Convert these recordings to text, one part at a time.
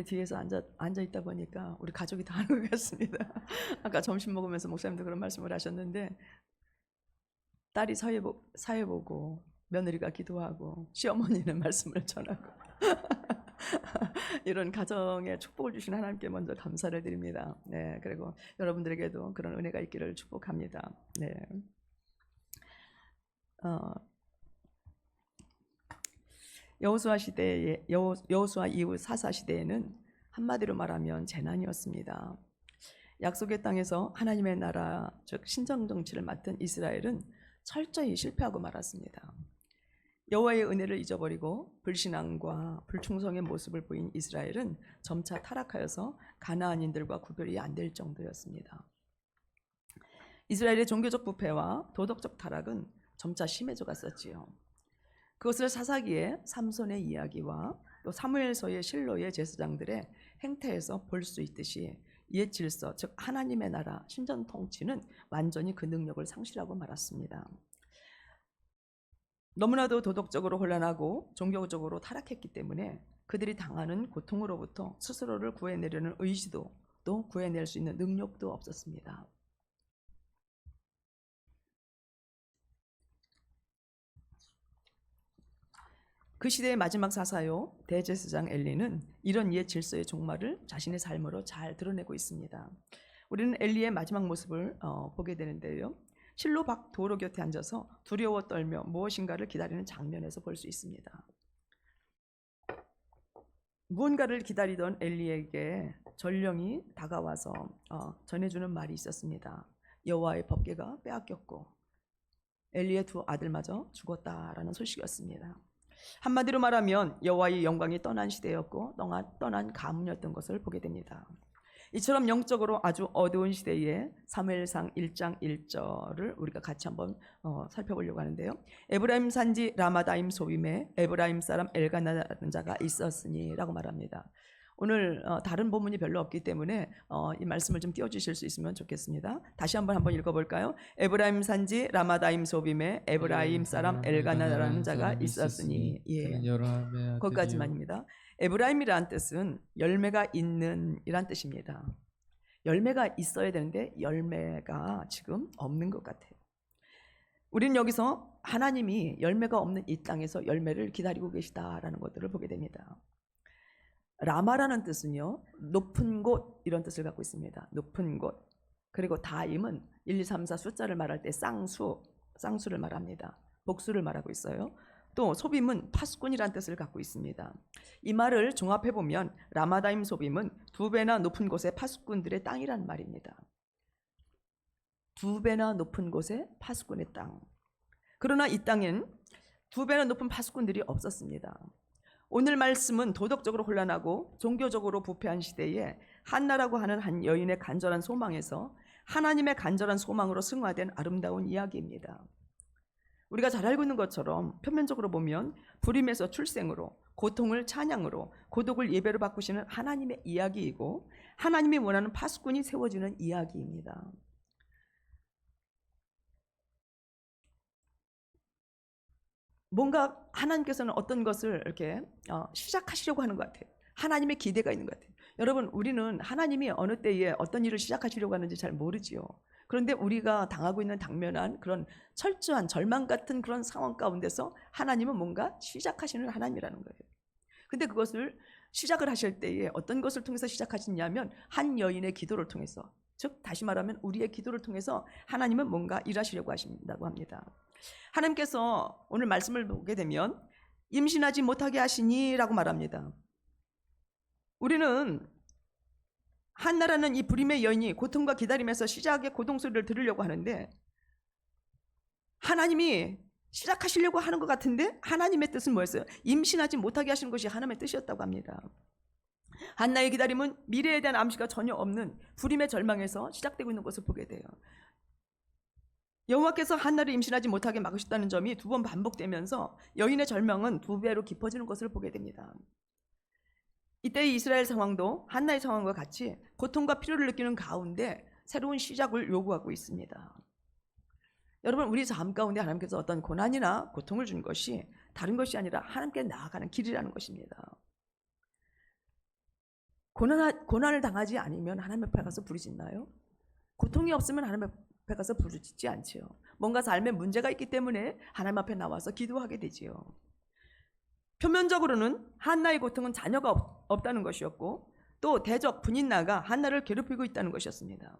뒤에서 앉아 있다 보니까 우리 가족이 다 하는 것 같습니다. 아까 점심 먹으면서 목사님도 그런 말씀을 하셨는데, 딸이 사회 보고 며느리가 기도하고 시어머니는 말씀을 전하고 이런 가정에 축복을 주신 하나님께 먼저 감사를 드립니다. 네, 그리고 여러분들에게도 그런 은혜가 있기를 축복합니다. 네. 여호수아 이후 사사 시대에는 한마디로 말하면 재난이었습니다. 약속의 땅에서 하나님의 나라, 즉 신정 정치를 맡은 이스라엘은 철저히 실패하고 말았습니다. 여호와의 은혜를 잊어버리고 불신앙과 불충성의 모습을 보인 이스라엘은 점차 타락하여서 가나안인들과 구별이 안 될 정도였습니다. 이스라엘의 종교적 부패와 도덕적 타락은 점차 심해져 갔었지요. 그것을 사사기의 삼손의 이야기와 또 사무엘서의 실로의 제사장들의 행태에서 볼 수 있듯이 옛 질서, 즉 하나님의 나라, 신전 통치는 완전히 그 능력을 상실하고 말았습니다. 너무나도 도덕적으로 혼란하고 종교적으로 타락했기 때문에 그들이 당하는 고통으로부터 스스로를 구해내려는 의지도 또 구해낼 수 있는 능력도 없었습니다. 그 시대의 마지막 사사요 대제사장 엘리는 이런 옛 질서의 종말을 자신의 삶으로 잘 드러내고 있습니다. 우리는 엘리의 마지막 모습을 보게 되는데요, 실로 밖 도로 곁에 앉아서 두려워 떨며 무엇인가를 기다리는 장면에서 볼 수 있습니다. 무언가를 기다리던 엘리에게 전령이 다가와서 전해주는 말이 있었습니다. 여호와의 법궤가 빼앗겼고 엘리의 두 아들마저 죽었다라는 소식이었습니다. 한마디로 말하면 여호와의 영광이 떠난 시대였고 떠난 가문이었던 것을 보게 됩니다. 이처럼 영적으로 아주 어두운 시대에 사무엘상 1장 1절을 우리가 같이 한번 살펴보려고 하는데요. 에브라임 산지 라마다임 소임에 에브라임 사람 엘가나라는 자가 있었으니 라고 말합니다. 오늘 다른 본문이 별로 없기 때문에 이 말씀을 좀 띄워주실 수 있으면 좋겠습니다. 다시 한번 읽어볼까요? 에브라임 산지 라마다임 소빔에 에브라임 사람 엘가나라는 자가 있었으니. 예, 거기까지만입니다. 에브라임이라는 뜻은 열매가 있는 이란 뜻입니다. 열매가 있어야 되는데 열매가 지금 없는 것 같아요. 우리는 여기서 하나님이 열매가 없는 이 땅에서 열매를 기다리고 계시다라는 것들을 보게 됩니다. 라마라는 뜻은요, 높은 곳 이런 뜻을 갖고 있습니다. 높은 곳. 그리고 다임은 1, 2, 3, 4 숫자를 말할 때 쌍수를 말합니다. 복수를 말하고 있어요. 또 소빔은 파수꾼이라는 뜻을 갖고 있습니다. 이 말을 종합해보면 라마다임 소빔은 2배나 높은 곳의 파수꾼들의 땅이란 말입니다. 2배나 높은 곳의 파수꾼의 땅. 그러나 이 땅엔 2배나 높은 파수꾼들이 없었습니다. 오늘 말씀은 도덕적으로 혼란하고 종교적으로 부패한 시대에 한나라고 하는 한 여인의 간절한 소망에서 하나님의 간절한 소망으로 승화된 아름다운 이야기입니다. 우리가 잘 알고 있는 것처럼 표면적으로 보면 불임에서 출생으로, 고통을 찬양으로, 고독을 예배로 바꾸시는 하나님의 이야기이고 하나님이 원하는 파수꾼이 세워지는 이야기입니다. 뭔가 하나님께서는 어떤 것을 이렇게 시작하시려고 하는 것 같아요. 하나님의 기대가 있는 것 같아요. 여러분, 우리는 하나님이 어느 때에 어떤 일을 시작하시려고 하는지 잘 모르지요. 그런데 우리가 당하고 있는 당면한 그런 철저한 절망 같은 그런 상황 가운데서 하나님은 뭔가 시작하시는 하나님이라는 거예요. 근데 그것을 시작을 하실 때에 어떤 것을 통해서 시작하시냐면 한 여인의 기도를 통해서, 즉 다시 말하면 우리의 기도를 통해서 하나님은 뭔가 일하시려고 하신다고 합니다. 하나님께서 오늘 말씀을 보게 되면 임신하지 못하게 하시니 라고 말합니다. 우리는 한나라는 이 불임의 여인이 고통과 기다림에서 시작의 고동소리를 들으려고 하는데 하나님이 시작하시려고 하는 것 같은데 하나님의 뜻은 뭐였어요? 임신하지 못하게 하시는 것이 하나님의 뜻이었다고 합니다. 한나의 기다림은 미래에 대한 암시가 전혀 없는 불임의 절망에서 시작되고 있는 것을 보게 돼요. 여호와께서 한나를 임신하지 못하게 막으셨다는 점이 2번 반복되면서 여인의 절망은 2배로 깊어지는 것을 보게 됩니다. 이때의 이스라엘 상황도 한나의 상황과 같이 고통과 필요를 느끼는 가운데 새로운 시작을 요구하고 있습니다. 여러분, 우리 삶 가운데 하나님께서 어떤 고난이나 고통을 준 것이 다른 것이 아니라 하나님께 나아가는 길이라는 것입니다. 고난을 당하지 않으면 하나님 앞에 가서 부르짖나요? 고통이 없으면 하나님 앞에 가서 부르짖지 않지요. 뭔가 삶에 문제가 있기 때문에 하나님 앞에 나와서 기도하게 되지요. 표면적으로는 한나의 고통은 자녀가 없다는 것이었고, 또 대적 분인나가 한나를 괴롭히고 있다는 것이었습니다.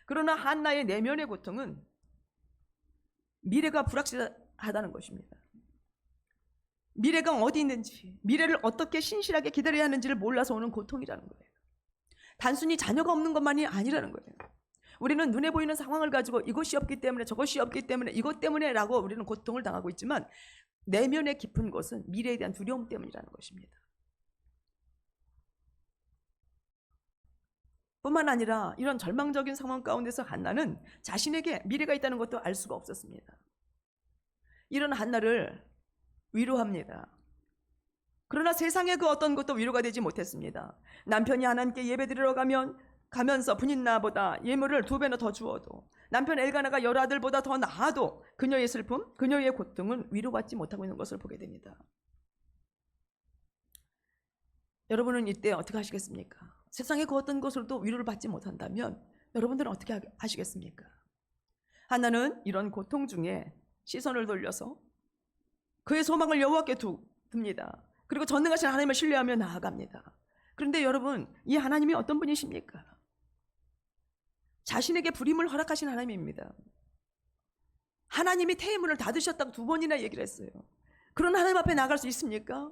그러나 한나의 내면의 고통은 미래가 불확실하다는 것입니다. 미래가 어디 있는지, 미래를 어떻게 신실하게 기다려야 하는지를 몰라서 오는 고통이라는 거예요. 단순히 자녀가 없는 것만이 아니라는 거예요. 우리는 눈에 보이는 상황을 가지고 이것이 없기 때문에, 저것이 없기 때문에, 이것 때문에 라고 우리는 고통을 당하고 있지만, 내면의 깊은 것은 미래에 대한 두려움 때문이라는 것입니다. 뿐만 아니라 이런 절망적인 상황 가운데서 한나는 자신에게 미래가 있다는 것도 알 수가 없었습니다. 이런 한나를 위로합니다. 그러나 세상의 그 어떤 것도 위로가 되지 못했습니다. 남편이 하나님께 예배드리러 가면서 분인나보다 예물을 2배나 더 주어도, 남편 엘가나가 여러 아들보다 더 나아도 그녀의 슬픔, 그녀의 고통은 위로받지 못하고 있는 것을 보게 됩니다. 여러분은 이때 어떻게 하시겠습니까? 세상의 그 어떤 것으로도 위로를 받지 못한다면 여러분들은 어떻게 하시겠습니까? 한나는 이런 고통 중에 시선을 돌려서 그의 소망을 여호와께 둡니다. 그리고 전능하신 하나님을 신뢰하며 나아갑니다. 그런데 여러분, 이 하나님이 어떤 분이십니까? 자신에게 불임을 허락하신 하나님입니다. 하나님이 태의 문을 닫으셨다고 2번이나 얘기를 했어요. 그런 하나님 앞에 나갈 수 있습니까?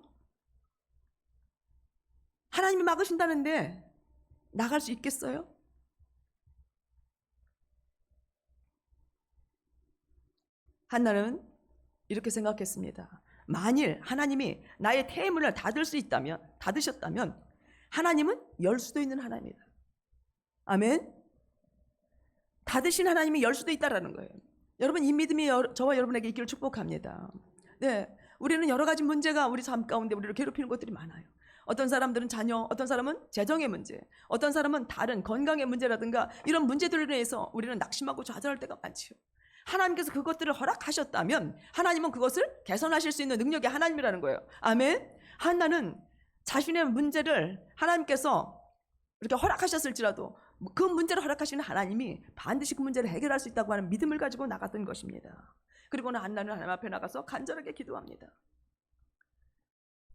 하나님이 막으신다는데 나갈 수 있겠어요? 한나는 이렇게 생각했습니다. 만일 하나님이 나의 태의 문을 닫으셨다면 하나님은 열 수도 있는 하나님이다. 아멘. 닫으신 하나님이 열 수도 있다라는 거예요. 여러분, 이 믿음이 저와 여러분에게 있기를 축복합니다. 네, 우리는 여러 가지 문제가 우리 삶 가운데 우리를 괴롭히는 것들이 많아요. 어떤 사람들은 자녀, 어떤 사람은 재정의 문제, 어떤 사람은 다른 건강의 문제라든가 이런 문제들로 인해서 우리는 낙심하고 좌절할 때가 많지요. 하나님께서 그것들을 허락하셨다면 하나님은 그것을 개선하실 수 있는 능력이 하나님이라는 거예요. 아멘. 한나는 자신의 문제를 하나님께서 이렇게 허락하셨을지라도 그 문제를 허락하시는 하나님이 반드시 그 문제를 해결할 수 있다고 하는 믿음을 가지고 나갔던 것입니다. 그리고는 한나는 하나님 앞에 나가서 간절하게 기도합니다.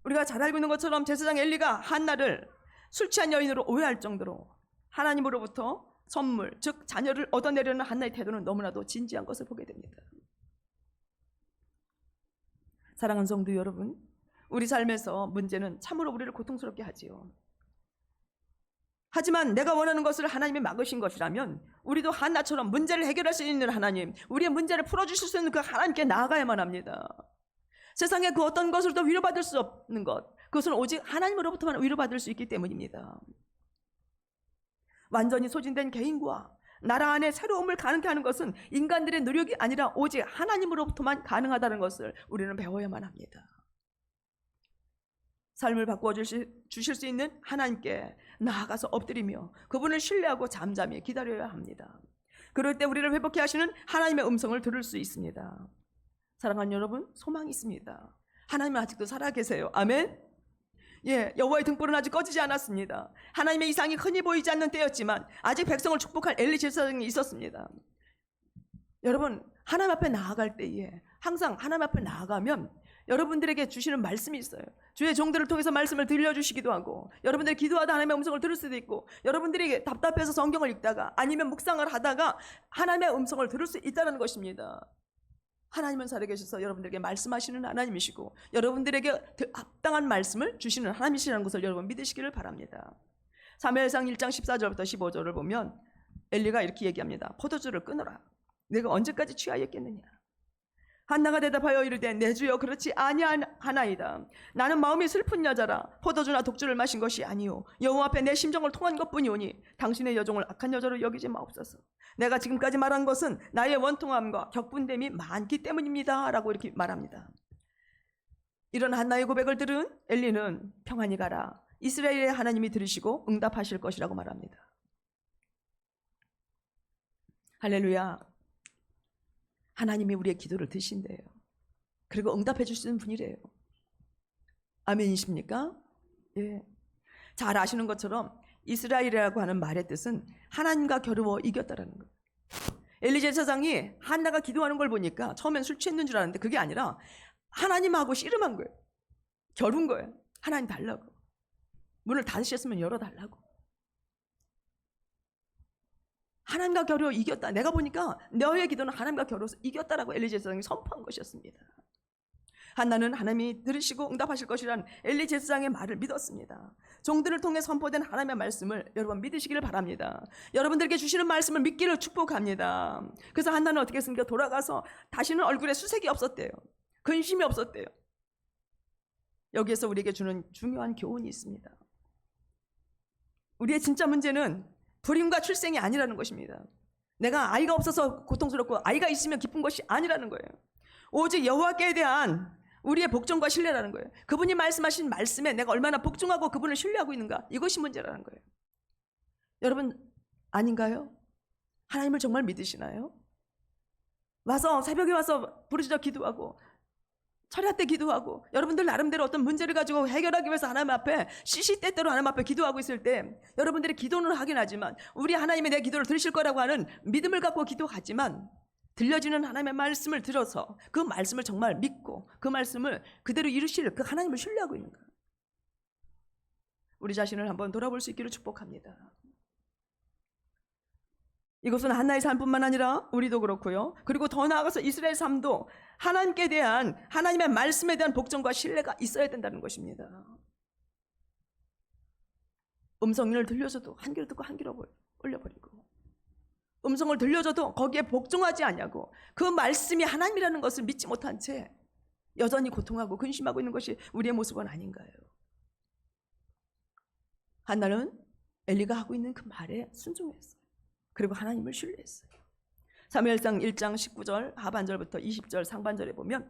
우리가 잘 알고 있는 것처럼 제사장 엘리가 한나를 술 취한 여인으로 오해할 정도로 하나님으로부터 선물, 즉 자녀를 얻어내려는 한나의 태도는 너무나도 진지한 것을 보게 됩니다. 사랑하는 성도 여러분, 우리 삶에서 문제는 참으로 우리를 고통스럽게 하지요. 하지만 내가 원하는 것을 하나님이 막으신 것이라면 우리도 한나처럼 문제를 해결할 수 있는 하나님, 우리의 문제를 풀어주실 수 있는 그 하나님께 나아가야만 합니다. 세상에 그 어떤 것으로도 위로받을 수 없는 것, 그것은 오직 하나님으로부터만 위로받을 수 있기 때문입니다. 완전히 소진된 개인과 나라 안에 새로움을 가능케 하는 것은 인간들의 노력이 아니라 오직 하나님으로부터만 가능하다는 것을 우리는 배워야만 합니다. 삶을 바꾸어 주실 수 있는 하나님께 나아가서 엎드리며 그분을 신뢰하고 잠잠히 기다려야 합니다. 그럴 때 우리를 회복해 하시는 하나님의 음성을 들을 수 있습니다. 사랑하는 여러분, 소망이 있습니다. 하나님은 아직도 살아계세요. 아멘. 예, 여호와의 등불은 아직 꺼지지 않았습니다. 하나님의 이상이 흔히 보이지 않는 때였지만 아직 백성을 축복할 엘리 제사장이 있었습니다. 여러분, 하나님 앞에 나아갈 때에 항상 하나님 앞에 나아가면 여러분들에게 주시는 말씀이 있어요. 주의 종들을 통해서 말씀을 들려주시기도 하고, 여러분들이 기도하다 하나님의 음성을 들을 수도 있고, 여러분들이 답답해서 성경을 읽다가 아니면 묵상을 하다가 하나님의 음성을 들을 수 있다는 것입니다. 하나님은 살아계셔서 여러분들에게 말씀하시는 하나님이시고 여러분들에게 합당한 말씀을 주시는 하나님이시라는 것을 여러분 믿으시기를 바랍니다. 사무엘상 1장 14절부터 15절을 보면 엘리가 이렇게 얘기합니다. 포도주를 끊어라. 내가 언제까지 취하였겠느냐. 한나가 대답하여 이르되 내 주여 그렇지 아니하나이다. 나는 마음이 슬픈 여자라 포도주나 독주를 마신 것이 아니요 여호와 앞에 내 심정을 통한 것뿐이오니 당신의 여종을 악한 여자로 여기지 마옵소서. 내가 지금까지 말한 것은 나의 원통함과 격분됨이 많기 때문입니다 라고 이렇게 말합니다. 이런 한나의 고백을 들은 엘리는 평안히 가라. 이스라엘의 하나님이 들으시고 응답하실 것이라고 말합니다. 할렐루야. 하나님이 우리의 기도를 드신대요. 그리고 응답해 주시는 분이래요. 아멘이십니까? 예. 잘 아시는 것처럼 이스라엘이라고 하는 말의 뜻은 하나님과 겨루어 이겼다라는 거예요. 엘리 제사장이 한나가 기도하는 걸 보니까 처음엔 술 취했는 줄 알았는데 그게 아니라 하나님하고 씨름한 거예요. 겨룬 거예요. 하나님 달라고. 문을 닫으셨으면 열어달라고. 하나님과 겨루어 이겼다. 내가 보니까 너의 기도는 하나님과 겨루어서 이겼다라고 엘리 제사장이 선포한 것이었습니다. 한나는 하나님이 들으시고 응답하실 것이란 엘리 제사장의 말을 믿었습니다. 종들을 통해 선포된 하나님의 말씀을 여러분 믿으시기를 바랍니다. 여러분들에게 주시는 말씀을 믿기를 축복합니다. 그래서 한나는 어떻게 했습니까? 돌아가서 다시는 얼굴에 수색이 없었대요. 근심이 없었대요. 여기에서 우리에게 주는 중요한 교훈이 있습니다. 우리의 진짜 문제는 불임과 출생이 아니라는 것입니다. 내가 아이가 없어서 고통스럽고 아이가 있으면 기쁜 것이 아니라는 거예요. 오직 여호와께 대한 우리의 복종과 신뢰라는 거예요. 그분이 말씀하신 말씀에 내가 얼마나 복종하고 그분을 신뢰하고 있는가, 이것이 문제라는 거예요. 여러분 아닌가요? 하나님을 정말 믿으시나요? 와서 새벽에 와서 부르짖어 기도하고 철야 때 기도하고 여러분들 나름대로 어떤 문제를 가지고 해결하기 위해서 하나님 앞에 시시때때로 하나님 앞에 기도하고 있을 때 여러분들이 기도는 하긴 하지만 우리 하나님이 내 기도를 들으실 거라고 하는 믿음을 갖고 기도하지만 들려지는 하나님의 말씀을 들어서 그 말씀을 정말 믿고 그 말씀을 그대로 이루실 그 하나님을 신뢰하고 있는가? 우리 자신을 한번 돌아볼 수 있기를 축복합니다. 이것은 한나의 삶뿐만 아니라 우리도 그렇고요. 그리고 더 나아가서 이스라엘 삶도 하나님께 대한 하나님의 말씀에 대한 복종과 신뢰가 있어야 된다는 것입니다. 음성을 들려줘도 한 귀로 듣고 한 귀로 올려버리고 음성을 들려줘도 거기에 복종하지 않냐고 그 말씀이 하나님이라는 것을 믿지 못한 채 여전히 고통하고 근심하고 있는 것이 우리의 모습은 아닌가요? 한나는 엘리가 하고 있는 그 말에 순종했어요. 그리고 하나님을 신뢰했어요. 사무엘상 1장 19절 하반절부터 20절 상반절에 보면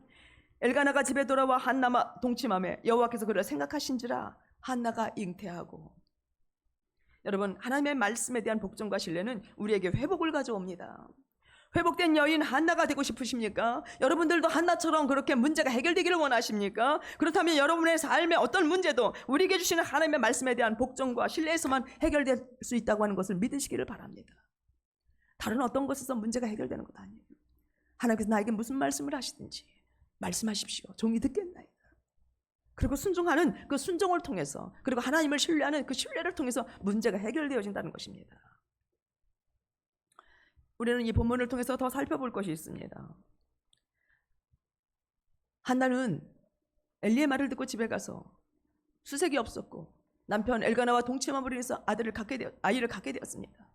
엘가나가 집에 돌아와 한나와 동침하며 여호와께서 그를 생각하신지라 한나가 잉태하고. 여러분 하나님의 말씀에 대한 복종과 신뢰는 우리에게 회복을 가져옵니다. 회복된 여인 한나가 되고 싶으십니까? 여러분들도 한나처럼 그렇게 문제가 해결되기를 원하십니까? 그렇다면 여러분의 삶의 어떤 문제도 우리에게 주시는 하나님의 말씀에 대한 복종과 신뢰에서만 해결될 수 있다고 하는 것을 믿으시기를 바랍니다. 다른 어떤 것에서 문제가 해결되는 것 아니에요. 하나님께서 나에게 무슨 말씀을 하시든지 말씀하십시오. 종이 듣겠나이다. 그리고 순종하는 그 순종을 통해서 그리고 하나님을 신뢰하는 그 신뢰를 통해서 문제가 해결되어진다는 것입니다. 우리는 이 본문을 통해서 더 살펴볼 것이 있습니다. 한나는 엘리의 말을 듣고 집에 가서 수색이 없었고 남편 엘가나와 동침함으로 인해서 아이를 갖게 되었습니다.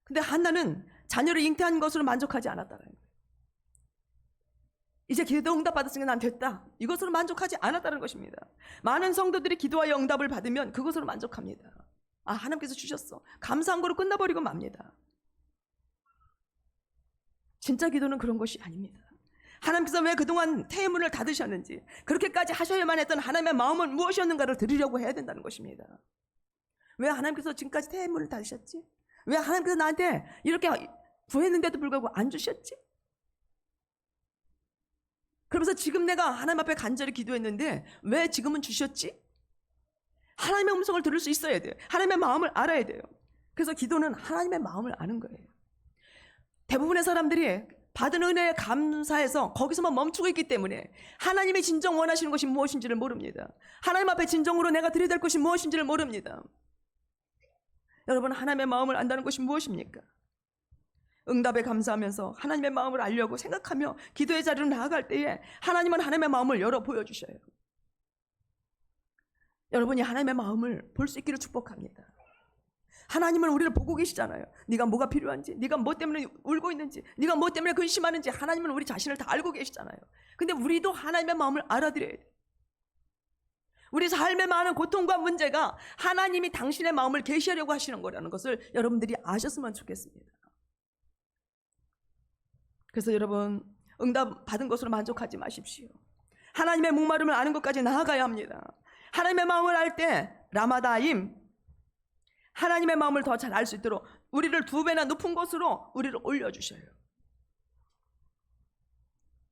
근데 한나는 자녀를 잉태한 것으로 만족하지 않았다는 거예요. 이제 기도 응답 받았으니까 난 됐다. 이것으로 만족하지 않았다는 것입니다. 많은 성도들이 기도하여 응답을 받으면 그것으로 만족합니다. 아, 하나님께서 주셨어. 감사한 거로 끝나버리고 맙니다. 진짜 기도는 그런 것이 아닙니다. 하나님께서 왜 그동안 태의 문을 닫으셨는지, 그렇게까지 하셔야만 했던 하나님의 마음은 무엇이었는가를 들으려고 해야 된다는 것입니다. 왜 하나님께서 지금까지 태의 문을 닫으셨지? 왜 하나님께서 나한테 이렇게 구했는데도 불구하고 안 주셨지? 그러면서 지금 내가 하나님 앞에 간절히 기도했는데 왜 지금은 주셨지? 하나님의 음성을 들을 수 있어야 돼요. 하나님의 마음을 알아야 돼요. 그래서 기도는 하나님의 마음을 아는 거예요. 대부분의 사람들이 받은 은혜에 감사해서 거기서만 멈추고 있기 때문에 하나님이 진정 원하시는 것이 무엇인지를 모릅니다. 하나님 앞에 진정으로 내가 드려야 될 것이 무엇인지를 모릅니다. 여러분, 하나님의 마음을 안다는 것이 무엇입니까? 응답에 감사하면서 하나님의 마음을 알려고 생각하며 기도의 자리로 나아갈 때에 하나님은 하나님의 마음을 열어 보여주셔요. 여러분이 하나님의 마음을 볼 수 있기를 축복합니다. 하나님은 우리를 보고 계시잖아요. 네가 뭐가 필요한지, 네가 뭐 때문에 울고 있는지, 네가 뭐 때문에 근심하는지 하나님은 우리 자신을 다 알고 계시잖아요. 근데 우리도 하나님의 마음을 알아들여야 돼요. 우리 삶에 많은 고통과 문제가 하나님이 당신의 마음을 계시하려고 하시는 거라는 것을 여러분들이 아셨으면 좋겠습니다. 그래서 여러분, 응답 받은 것으로 만족하지 마십시오. 하나님의 목마름을 아는 것까지 나아가야 합니다. 하나님의 마음을 알 때 라마다임, 하나님의 마음을 더 잘 알 수 있도록 우리를 2배나 높은 곳으로 우리를 올려주셔요.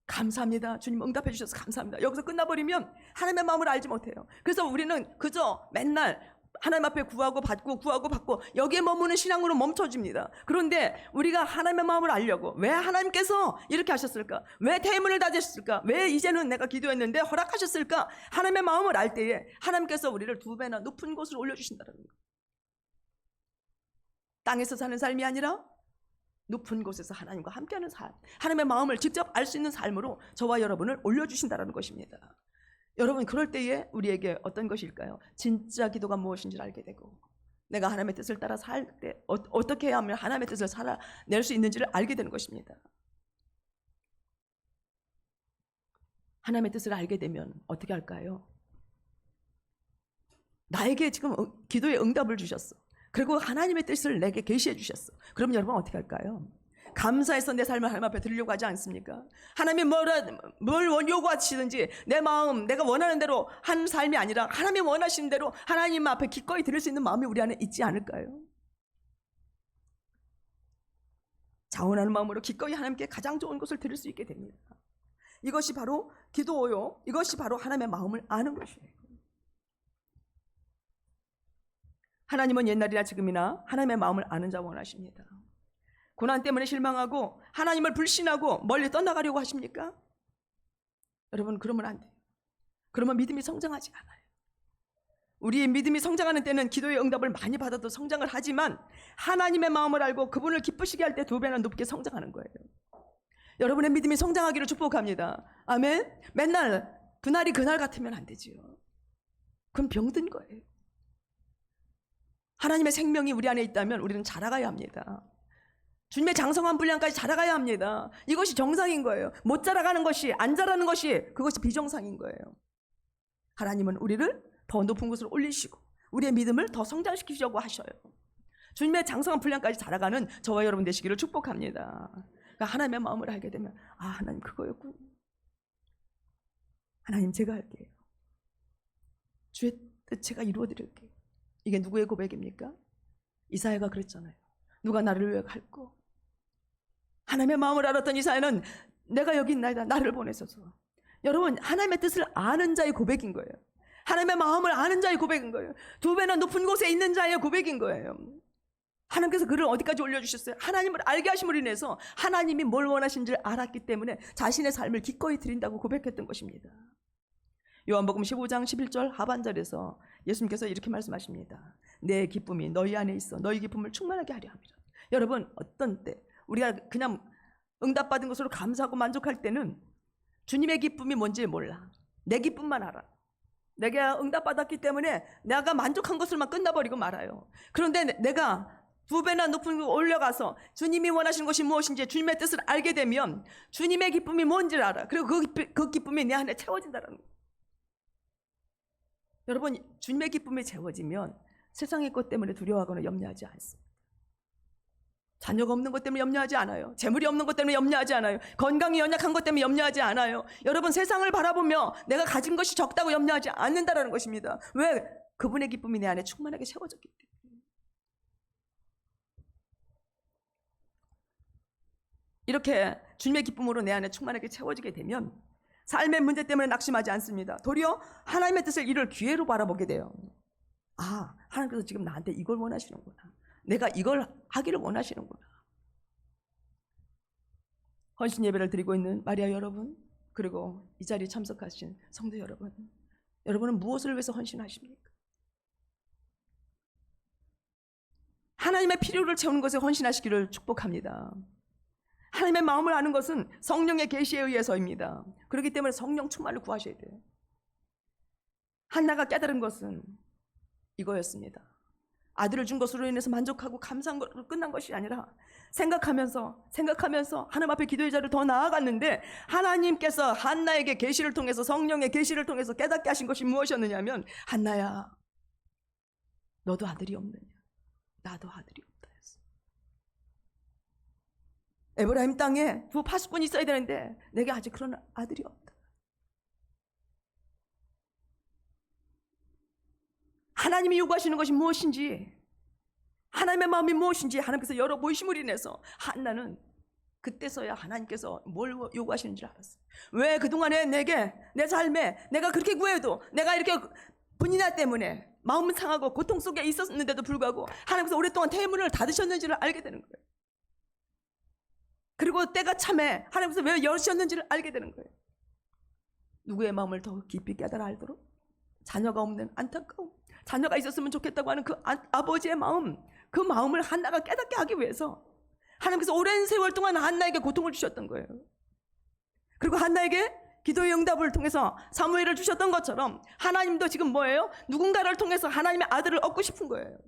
감사합니다. 주님 응답해 주셔서 감사합니다. 여기서 끝나버리면 하나님의 마음을 알지 못해요. 그래서 우리는 그저 맨날 하나님 앞에 구하고 받고 여기에 머무는 신앙으로 멈춰집니다. 그런데 우리가 하나님의 마음을 알려고, 왜 하나님께서 이렇게 하셨을까? 왜 태문을 닫으셨을까? 왜 이제는 내가 기도했는데 허락하셨을까? 하나님의 마음을 알 때에 하나님께서 우리를 2배나 높은 곳으로 올려주신다는 거예요. 땅에서 사는 삶이 아니라 높은 곳에서 하나님과 함께하는 삶, 하나님의 마음을 직접 알 수 있는 삶으로 저와 여러분을 올려주신다는 것입니다. 여러분, 그럴 때에 우리에게 어떤 것일까요? 진짜 기도가 무엇인지를 알게 되고, 내가 하나님의 뜻을 따라 살 때 어떻게 해야 하면 하나님의 뜻을 살아낼 수 있는지를 알게 되는 것입니다. 하나님의 뜻을 알게 되면 어떻게 할까요? 나에게 지금 기도의 응답을 주셨어. 그리고 하나님의 뜻을 내게 계시해 주셨어. 그럼 여러분 어떻게 할까요? 감사해서 내 삶을 하나님 앞에 드리려고 하지 않습니까? 하나님이 뭘 요구하시든지 내 마음, 내가 원하는 대로 한 삶이 아니라 하나님이 원하시는 대로 하나님 앞에 기꺼이 드릴 수 있는 마음이 우리 안에 있지 않을까요? 자원하는 마음으로 기꺼이 하나님께 가장 좋은 것을 드릴 수 있게 됩니다. 이것이 바로 기도요. 이것이 바로 하나님의 마음을 아는 것이에요. 하나님은 옛날이나 지금이나 하나님의 마음을 아는 자 원하십니다. 고난 때문에 실망하고 하나님을 불신하고 멀리 떠나가려고 하십니까? 여러분, 그러면 안 돼요. 그러면 믿음이 성장하지 않아요. 우리의 믿음이 성장하는 때는 기도의 응답을 많이 받아도 성장을 하지만 하나님의 마음을 알고 그분을 기쁘시게 할 때 2배나 높게 성장하는 거예요. 여러분의 믿음이 성장하기를 축복합니다. 아멘. 맨날 그날이 그날 같으면 안 되지요. 그건 병든 거예요. 하나님의 생명이 우리 안에 있다면 우리는 자라가야 합니다. 주님의 장성한 분량까지 자라가야 합니다. 이것이 정상인 거예요. 못 자라가는 것이, 안 자라는 것이, 그것이 비정상인 거예요. 하나님은 우리를 더 높은 곳으로 올리시고 우리의 믿음을 더 성장시키려고 하셔요. 주님의 장성한 분량까지 자라가는 저와 여러분 되시기를 축복합니다. 그러니까 하나님의 마음을 알게 되면, 아, 하나님 그거였군. 하나님 제가 할게요. 주의 뜻 제가 이루어드릴게요. 이게 누구의 고백입니까? 이사야가 그랬잖아요. 누가 나를 위해 갈고. 하나님의 마음을 알았던 이사야는 내가 여기 있나이다, 나를 보내소서. 여러분, 하나님의 뜻을 아는 자의 고백인 거예요. 하나님의 마음을 아는 자의 고백인 거예요. 2배나 높은 곳에 있는 자의 고백인 거예요. 하나님께서 그를 어디까지 올려주셨어요? 하나님을 알게 하심으로 인해서 하나님이 뭘 원하신지를 알았기 때문에 자신의 삶을 기꺼이 드린다고 고백했던 것입니다. 요한복음 15장 11절 하반절에서 예수님께서 이렇게 말씀하십니다. 내 기쁨이 너희 안에 있어 너희 기쁨을 충만하게 하려 함이라. 여러분, 어떤 때 우리가 그냥 응답받은 것으로 감사하고 만족할 때는 주님의 기쁨이 뭔지 몰라. 내 기쁨만 알아. 내가 응답받았기 때문에 내가 만족한 것으로만 끝나버리고 말아요. 그런데 내가 2배나 높은 곳 올려가서 주님이 원하시는 것이 무엇인지 주님의 뜻을 알게 되면 주님의 기쁨이 뭔지를 알아. 그리고 그 기쁨이 내 안에 채워진다는 거예요. 여러분, 주님의 기쁨이 채워지면 세상의 것 때문에 두려워하거나 염려하지 않습니다. 자녀가 없는 것 때문에 염려하지 않아요. 재물이 없는 것 때문에 염려하지 않아요. 건강이 연약한 것 때문에 염려하지 않아요. 여러분, 세상을 바라보며 내가 가진 것이 적다고 염려하지 않는다는 것입니다. 왜? 그분의 기쁨이 내 안에 충만하게 채워졌기 때문에. 이렇게 주님의 기쁨으로 내 안에 충만하게 채워지게 되면 삶의 문제 때문에 낙심하지 않습니다. 도리어 하나님의 뜻을 이룰 기회로 바라보게 돼요. 아, 하나님께서 지금 나한테 이걸 원하시는구나. 내가 이걸 하기를 원하시는구나. 헌신 예배를 드리고 있는 마리아 여러분, 그리고 이 자리에 참석하신 성도 여러분, 여러분은 무엇을 위해서 헌신하십니까? 하나님의 필요를 채우는 것에 헌신하시기를 축복합니다. 하나님의 마음을 아는 것은 성령의 계시에 의해서입니다. 그렇기 때문에 성령 충만을 구하셔야 돼요. 한나가 깨달은 것은 이거였습니다. 아들을 준 것으로 인해서 만족하고 감사한 것으로 끝난 것이 아니라 생각하면서 하나님 앞에 기도의 자리를 더 나아갔는데 하나님께서 한나에게 계시를 통해서, 성령의 계시를 통해서 깨닫게 하신 것이 무엇이었느냐면, 한나야, 너도 아들이 없느냐? 나도 아들이 없다. 에브라임 땅에 2 파수꾼이 있어야 되는데 내게 아직 그런 아들이 없다. 하나님이 요구하시는 것이 무엇인지, 하나님의 마음이 무엇인지 하나님께서 열어보이심으로 인해서 한나는 그때서야 하나님께서 뭘 요구하시는지 알았어요. 왜 그동안에 내게 내 삶에 내가 그렇게 구해도 내가 이렇게 분이나 때문에 마음은 상하고 고통 속에 있었는데도 불구하고 하나님께서 오랫동안 태문을 닫으셨는지를 알게 되는 거예요. 그리고 때가 참에 하나님께서 왜 여셨는지를 알게 되는 거예요. 누구의 마음을 더 깊이 깨달아 알도록? 자녀가 없는 안타까움, 자녀가 있었으면 좋겠다고 하는 그 아버지의 마음, 그 마음을 한나가 깨닫게 하기 위해서 하나님께서 오랜 세월 동안 한나에게 고통을 주셨던 거예요. 그리고 한나에게 기도의 응답을 통해서 사무엘을 주셨던 것처럼 하나님도 지금 뭐예요? 누군가를 통해서 하나님의 아들을 얻고 싶은 거예요.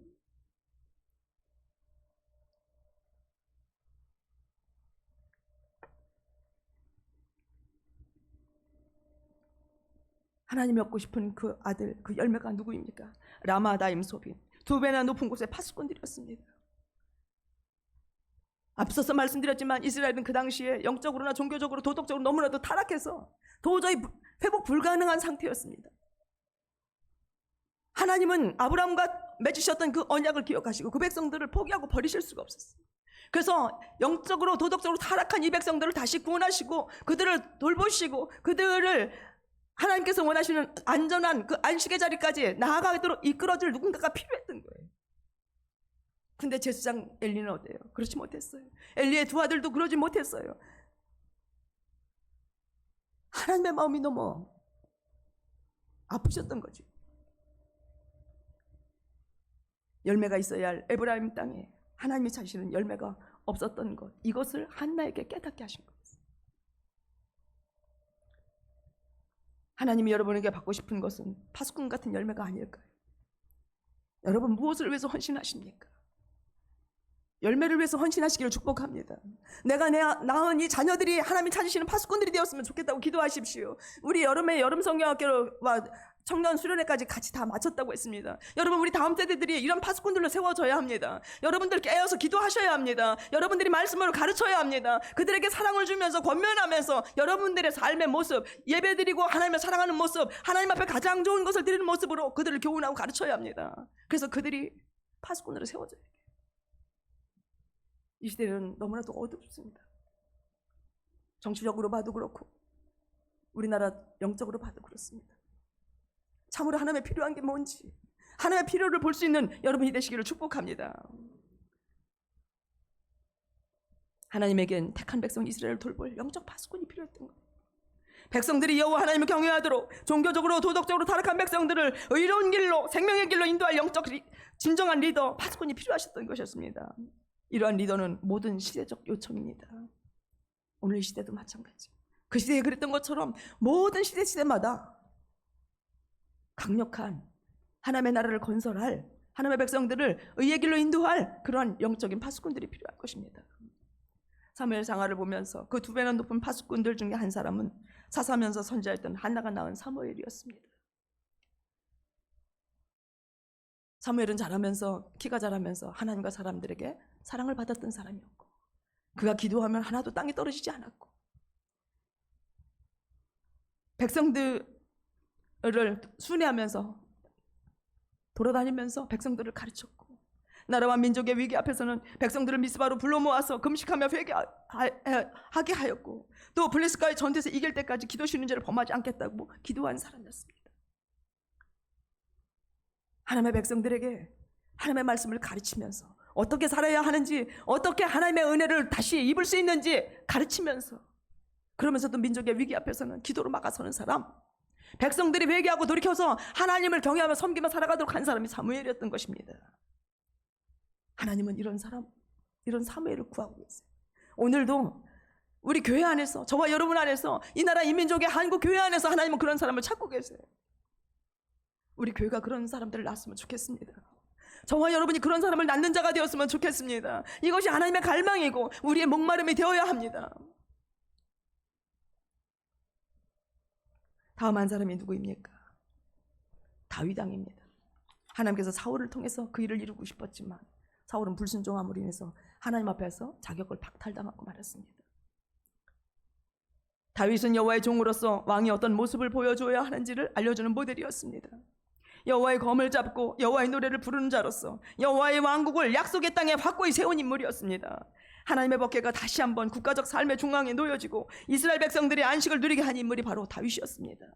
하나님이 얻고 싶은 그 아들, 그 열매가 누구입니까? 라마다임 소빔, 2배나 높은 곳의 파수꾼들이었습니다. 앞서서 말씀드렸지만 이스라엘은 그 당시에 영적으로나 종교적으로 도덕적으로 너무나도 타락해서 도저히 회복 불가능한 상태였습니다. 하나님은 아브라함과 맺으셨던 그 언약을 기억하시고 그 백성들을 포기하고 버리실 수가 없었어요. 그래서 영적으로 도덕적으로 타락한 이 백성들을 다시 구원하시고 그들을 돌보시고 그들을 하나님께서 원하시는 안전한 그 안식의 자리까지 나아가도록 이끌어줄 누군가가 필요했던 거예요. 근데 제사장 엘리는 어때요? 그렇지 못했어요. 엘리의 2 아들도 그러지 못했어요. 하나님의 마음이 너무 아프셨던 거지. 열매가 있어야 할 에브라임 땅에 하나님이 자시는 열매가 없었던 것, 이것을 한나에게 깨닫게 하신 거예요. 하나님이 여러분에게 받고 싶은 것은 파수꾼 같은 열매가 아닐까요? 여러분 무엇을 위해서 헌신하십니까? 열매를 위해서 헌신하시기를 축복합니다. 내가 낳은 이 자녀들이 하나님이 찾으시는 파수꾼들이 되었으면 좋겠다고 기도하십시오. 우리 여름에 여름 성경학교와 청년 수련회까지 같이 다 마쳤다고 했습니다. 여러분 우리 다음 세대들이 이런 파수꾼들로 세워져야 합니다. 여러분들 깨어서 기도하셔야 합니다. 여러분들이 말씀으로 가르쳐야 합니다. 그들에게 사랑을 주면서 권면하면서 여러분들의 삶의 모습, 예배드리고 하나님을 사랑하는 모습, 하나님 앞에 가장 좋은 것을 드리는 모습으로 그들을 교훈하고 가르쳐야 합니다. 그래서 그들이 파수꾼으로 세워져야 돼요. 이 시대는 너무나도 어둡습니다. 정치적으로 봐도 그렇고 우리나라 영적으로 봐도 그렇습니다. 참으로 하나님의 필요한 게 뭔지, 하나님의 필요를 볼 수 있는 여러분이 되시기를 축복합니다. 하나님에겐 택한 백성 이스라엘을 돌볼 영적 파수꾼이 필요했던 거예요. 백성들이 여호와 하나님을 경외하도록 종교적으로 도덕적으로 타락한 백성들을 의로운 길로, 생명의 길로 인도할 영적 진정한 리더, 파수꾼이 필요하셨던 것이었습니다. 이러한 리더는 모든 시대적 요청입니다. 오늘 이 시대도 마찬가지. 그 시대에 그랬던 것처럼 모든 시대마다 강력한 하나님의 나라를 건설할, 하나님의 백성들을 의의 길로 인도할 그러한 영적인 파수꾼들이 필요할 것입니다. 사무엘 상하를 보면서 그 2배나 높은 파수꾼들 중에 한 사람은 사사면서 선지자였던 한나가 낳은 사무엘이었습니다. 사무엘은 자라면서, 키가 자라면서 하나님과 사람들에게 사랑을 받았던 사람이었고, 그가 기도하면 하나도 땅에 떨어지지 않았고, 백성들을 순회하면서 돌아다니면서 백성들을 가르쳤고, 나라와 민족의 위기 앞에서는 백성들을 미스바로 불러 모아서 금식하며 회개하게 하였고, 또 블레셋과의 전투에서 이길 때까지 기도 쉬는 죄를 범하지 않겠다고 기도한 사람이었습니다. 하나님의 백성들에게 하나님의 말씀을 가르치면서 어떻게 살아야 하는지, 어떻게 하나님의 은혜를 다시 입을 수 있는지 가르치면서, 그러면서도 민족의 위기 앞에서는 기도로 막아서는 사람, 백성들이 회개하고 돌이켜서 하나님을 경외하며 섬기며 살아가도록 한 사람이 사무엘이었던 것입니다. 하나님은 이런 사람, 이런 사무엘을 구하고 계세요. 오늘도 우리 교회 안에서, 저와 여러분 안에서, 이 나라 이민족의 한국 교회 안에서 하나님은 그런 사람을 찾고 계세요. 우리 교회가 그런 사람들을 낳았으면 좋겠습니다. 저와 여러분이 그런 사람을 낳는 자가 되었으면 좋겠습니다. 이것이 하나님의 갈망이고 우리의 목마름이 되어야 합니다. 다음 한 사람이 누구입니까? 다윗 왕입니다. 하나님께서 사울을 통해서 그 일을 이루고 싶었지만 사울은 불순종함으로 인해서 하나님 앞에서 자격을 박탈당하고 말았습니다. 다윗은 여호와의 종으로서 왕이 어떤 모습을 보여줘야 하는지를 알려주는 모델이었습니다. 여호와의 검을 잡고 여호와의 노래를 부르는 자로서 여호와의 왕국을 약속의 땅에 확고히 세운 인물이었습니다. 하나님의 법궤가 다시 한번 국가적 삶의 중앙에 놓여지고 이스라엘 백성들의 안식을 누리게 한 인물이 바로 다윗이었습니다.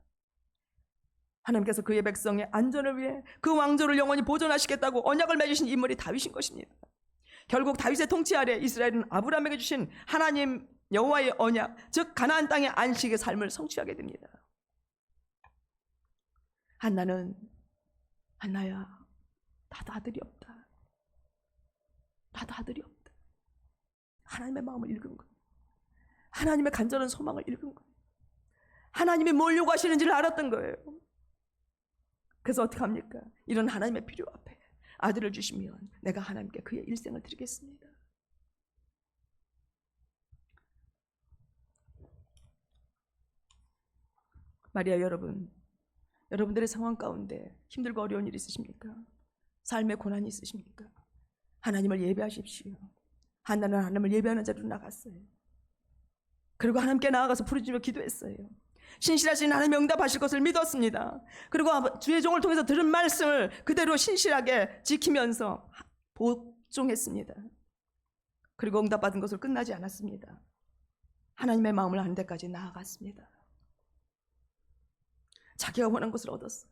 하나님께서 그의 백성의 안전을 위해 그 왕조를 영원히 보존하시겠다고 언약을 맺으신 인물이 다윗인 것입니다. 결국 다윗의 통치 아래 이스라엘은 아브라함에게 주신 하나님 여호와의 언약, 즉 가나안 땅의 안식의 삶을 성취하게 됩니다. 한나는 한나야, 나도 아들이 없다. 나도 아들이 없다. 하나님의 마음을 읽은 거예요. 하나님의 간절한 소망을 읽은 거예요. 하나님이 뭘 요구하시는지를 알았던 거예요. 그래서 어떻게 합니까? 이런 하나님의 필요 앞에 아들을 주시면 내가 하나님께 그의 일생을 드리겠습니다. 마리아 여러분, 여러분들의 상황 가운데 힘들고 어려운 일 있으십니까? 삶의 고난이 있으십니까? 하나님을 예배하십시오. 한나는 하나님을 예배하는 자리로 나갔어요. 그리고 하나님께 나아가서 부르짖으며 기도했어요. 신실하신 하나님 응답하실 것을 믿었습니다. 그리고 주의 종을 통해서 들은 말씀을 그대로 신실하게 지키면서 복종했습니다. 그리고 응답받은 것을 끝나지 않았습니다. 하나님의 마음을 아는 데까지 나아갔습니다. 자기가 원한 것을 얻었어요.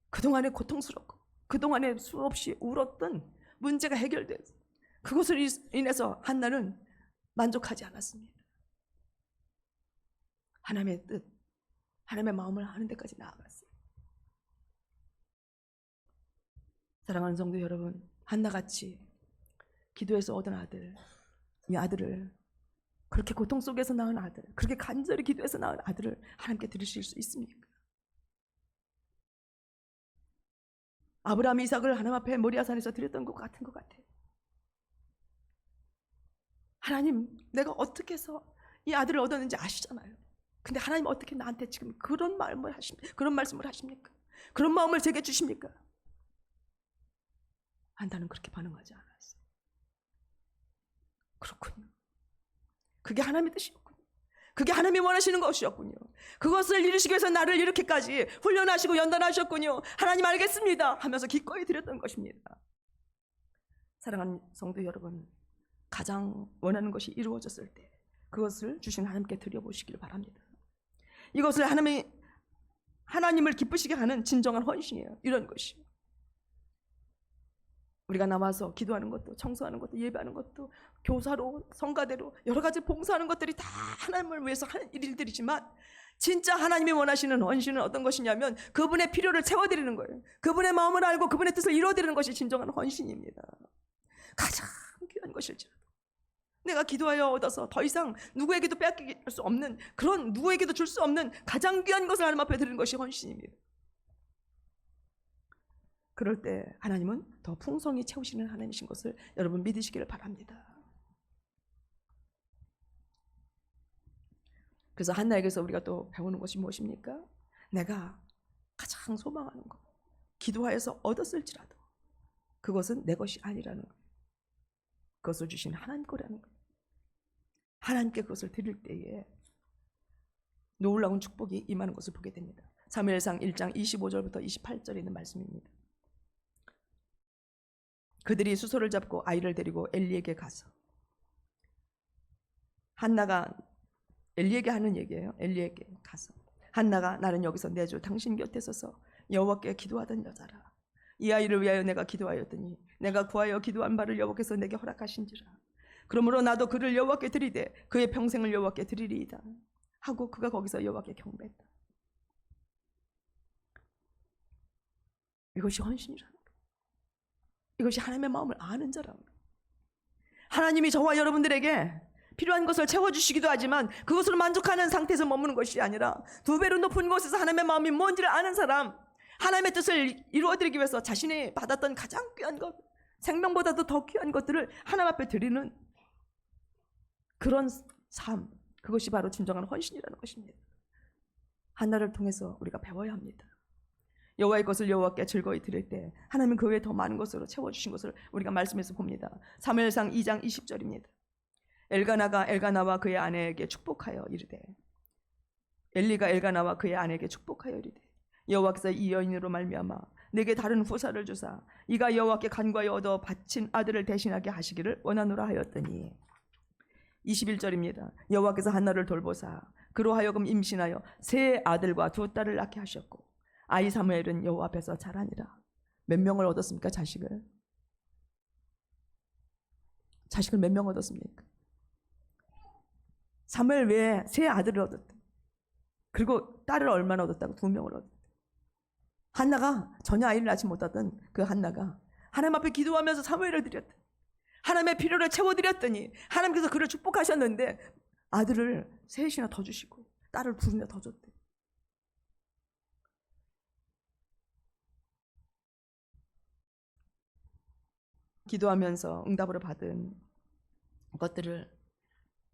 그동안에 고통스럽고 그동안에 수없이 울었던 문제가 해결됐어요. 그것을 인해서 한나는 만족하지 않았습니다. 하나님의 뜻, 하나님의 마음을 아는 데까지 나아갔어요. 사랑하는 성도 여러분, 한나같이 기도해서 얻은 아들, 이 아들을, 그렇게 고통 속에서 낳은 아들, 그렇게 간절히 기도해서 낳은 아들을 하나님께 드리실 수 있습니까? 아브라함이 이삭을 하나님 앞에 모리아산에서 드렸던 것 같은 것 같아요. 하나님, 내가 어떻게 해서 이 아들을 얻었는지 아시잖아요. 근데 하나님 어떻게 나한테 지금 그런 말씀을 하십니까? 그런 마음을 제게 주십니까? 한나는 그렇게 반응하지 않았어요. 그렇군요. 그게 하나님의 뜻이었군요. 그게 하나님이 원하시는 것이었군요. 그것을 이루시기 위해서 나를 이렇게까지 훈련하시고 연단하셨군요. 하나님 알겠습니다 하면서 기꺼이 드렸던 것입니다. 사랑하는 성도 여러분, 가장 원하는 것이 이루어졌을 때 그것을 주신 하나님께 드려보시길 바랍니다. 이것을 하나님을 기쁘시게 하는 진정한 헌신이에요. 이런 것이. 우리가 남아서 기도하는 것도, 청소하는 것도, 예배하는 것도, 교사로, 성가대로 여러 가지 봉사하는 것들이 다 하나님을 위해서 하는 일들이지만 진짜 하나님이 원하시는 헌신은 어떤 것이냐면 그분의 필요를 채워드리는 거예요. 그분의 마음을 알고 그분의 뜻을 이루어드리는 것이 진정한 헌신입니다. 가장 귀한 것일지라도 내가 기도하여 얻어서 더 이상 누구에게도 빼앗길 수 없는, 그런 누구에게도 줄 수 없는 가장 귀한 것을 하나님 앞에 드리는 것이 헌신입니다. 그럴 때 하나님은 더 풍성히 채우시는 하나님이신 것을 여러분 믿으시기를 바랍니다. 그래서 한나에게서 우리가 또 배우는 것이 무엇입니까? 내가 가장 소망하는 것, 기도하여서 얻었을지라도 그것은 내 것이 아니라는 거예요. 그것을 주신 하나님 거라는 거예요. 하나님께 그것을 드릴 때에 놀라운 축복이 임하는 것을 보게 됩니다. 사무엘상 1장 25절부터 28절에 있는 말씀입니다. 그들이 수소를 잡고 아이를 데리고 엘리에게 가서, 한나가 엘리에게 하는 얘기예요. 엘리에게 가서, 한나가 나는 여기서 내 주 당신 곁에 서서 여호와께 기도하던 여자라. 이 아이를 위하여 내가 기도하였더니 내가 구하여 기도한 바를 여호와께서 내게 허락하신지라. 그러므로 나도 그를 여호와께 드리되 그의 평생을 여호와께 드리리이다 하고 그가 거기서 여호와께 경배했다. 이것이 헌신이라는 거예요. 이것이 하나님의 마음을 아는 자라는 거예요. 하나님이 저와 여러분들에게 필요한 것을 채워주시기도 하지만 그것으로 만족하는 상태에서 머무는 것이 아니라 두 배로 높은 곳에서 하나님의 마음이 뭔지를 아는 사람, 하나님의 뜻을 이루어드리기 위해서 자신이 받았던 가장 귀한 것, 생명보다도 더 귀한 것들을 하나님 앞에 드리는 그런 삶, 그것이 바로 진정한 헌신이라는 것입니다. 한나를 통해서 우리가 배워야 합니다. 여호와의 것을 여호와께 즐거이 드릴 때 하나님은 그 외에 더 많은 것으로 채워주신 것을 우리가 말씀에서 봅니다. 사무엘상 2장 20절입니다. 엘가나가 엘가나와 그의 아내에게 축복하여 이르되, 엘리가 엘가나와 그의 아내에게 축복하여 이르되, 여호와께서 이 여인으로 말미암아 내게 다른 후사를 주사 이가 여호와께 간과히 얻어 바친 아들을 대신하게 하시기를 원하노라 하였더니 21절입니다. 여호와께서 한나를 돌보사 그로 하여금 임신하여 세 아들과 두 딸을 낳게 하셨고 아이 사무엘은 여호와 앞에서 자라니라. 몇 명을 얻었습니까? 자식을 몇 명 얻었습니까? 사무엘 외에 세 아들을 얻었다. 그리고 딸을 얼마나 얻었다고? 2명을 얻었다. 한나가 전혀 아이를 낳지 못하던 그 한나가 하나님 앞에 기도하면서 사무엘을 드렸다. 하나님의 필요를 채워드렸더니 하나님께서 그를 축복하셨는데 아들을 셋이나 더 주시고 딸을 2이나 더 줬대. 기도하면서 응답으로 받은 것들을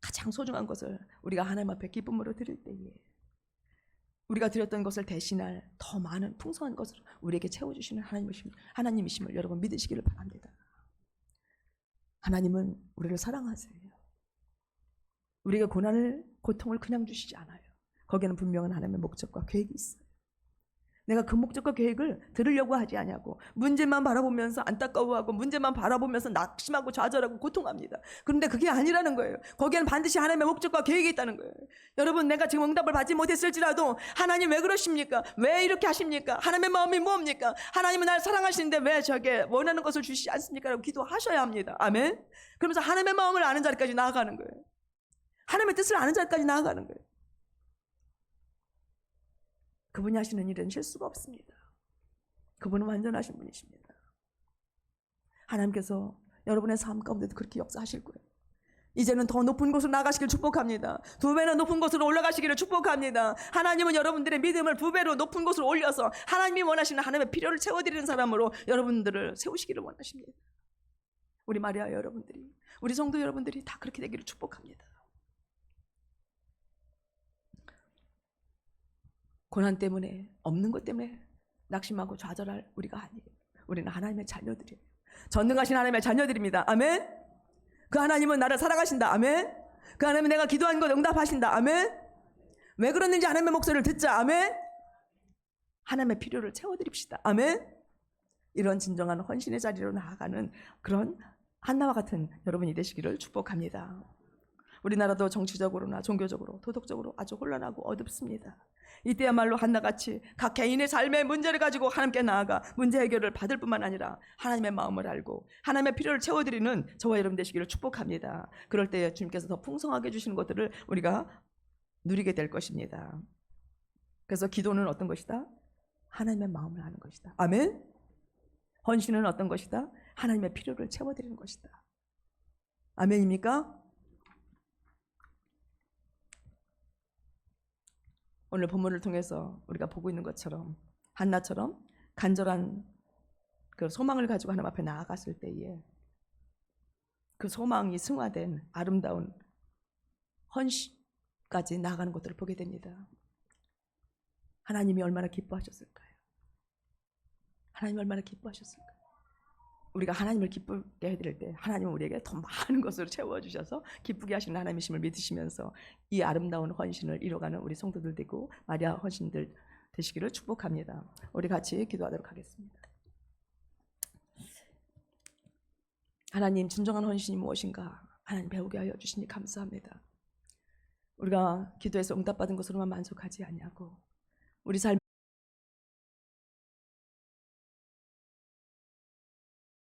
가장 소중한 것을 우리가 하나님 앞에 기쁨으로 드릴 때에 우리가 드렸던 것을 대신할 더 많은 풍성한 것을 우리에게 채워주시는 하나님이심을 여러분 믿으시기를 바랍니다. 하나님은 우리를 사랑하세요. 우리에게 고통을 그냥 주시지 않아요. 거기에는 분명한 하나님의 목적과 계획이 있어요. 내가 그 목적과 계획을 들으려고 하지 않냐고 문제만 바라보면서 안타까워하고 문제만 바라보면서 낙심하고 좌절하고 고통합니다. 그런데 그게 아니라는 거예요. 거기에는 반드시 하나님의 목적과 계획이 있다는 거예요. 여러분 내가 지금 응답을 받지 못했을지라도 하나님 왜 그러십니까? 왜 이렇게 하십니까? 하나님의 마음이 뭡니까? 하나님은 날 사랑하시는데 왜 저에게 원하는 것을 주시지 않습니까? 라고 기도하셔야 합니다. 아멘. 그러면서 하나님의 마음을 아는 자리까지 나아가는 거예요. 하나님의 뜻을 아는 자리까지 나아가는 거예요. 그분이 하시는 일은 실수가 없습니다. 그분은 완전하신 분이십니다. 하나님께서 여러분의 삶 가운데도 그렇게 역사하실 거예요. 이제는 더 높은 곳으로 나가시길 축복합니다. 2배나 높은 곳으로 올라가시기를 축복합니다. 하나님은 여러분들의 믿음을 2배로 높은 곳으로 올려서 하나님이 원하시는 하나님의 필요를 채워드리는 사람으로 여러분들을 세우시기를 원하십니다. 우리 마리아 여러분들이, 우리 성도 여러분들이 다 그렇게 되기를 축복합니다. 고난 때문에, 없는 것 때문에 낙심하고 좌절할 우리가 아니에요. 우리는 하나님의 자녀들이에요. 전능하신 하나님의 자녀들입니다. 아멘. 그 하나님은 나를 사랑하신다. 아멘. 그 하나님은 내가 기도한 것 응답하신다. 아멘. 왜 그러는지 하나님의 목소리를 듣자. 아멘. 하나님의 필요를 채워드립시다. 아멘. 이런 진정한 헌신의 자리로 나아가는 그런 한나와 같은 여러분이 되시기를 축복합니다. 우리나라도 정치적으로나 종교적으로 도덕적으로 아주 혼란하고 어둡습니다. 이때야말로 한나같이 각 개인의 삶의 문제를 가지고 하나님께 나아가 문제 해결을 받을 뿐만 아니라 하나님의 마음을 알고 하나님의 필요를 채워드리는 저와 여러분 되시기를 축복합니다. 그럴 때 주님께서 더 풍성하게 주시는 것들을 우리가 누리게 될 것입니다. 그래서 기도는 어떤 것이다? 하나님의 마음을 아는 것이다. 아멘. 헌신은 어떤 것이다? 하나님의 필요를 채워드리는 것이다. 아멘입니까? 오늘 본문을 통해서 우리가 보고 있는 것처럼 한나처럼 간절한 그 소망을 가지고 하나님 앞에 나아갔을 때에 그 소망이 승화된 아름다운 헌신까지 나아가는 것들을 보게 됩니다. 하나님이 얼마나 기뻐하셨을까요? 하나님이 얼마나 기뻐하셨을까요? 우리가 하나님을 기쁘게 해드릴 때 하나님은 우리에게 더 많은 것으로 채워주셔서 기쁘게 하시는 하나님이심을 믿으시면서 이 아름다운 헌신을 이뤄가는 우리 성도들 되고 마리아 헌신들 되시기를 축복합니다. 우리 같이 기도하도록 하겠습니다. 하나님, 진정한 헌신이 무엇인가 하나님 배우게 하여 주시니 감사합니다. 우리가 기도해서 응답받은 것으로만 만족하지 아니하고 우리 삶에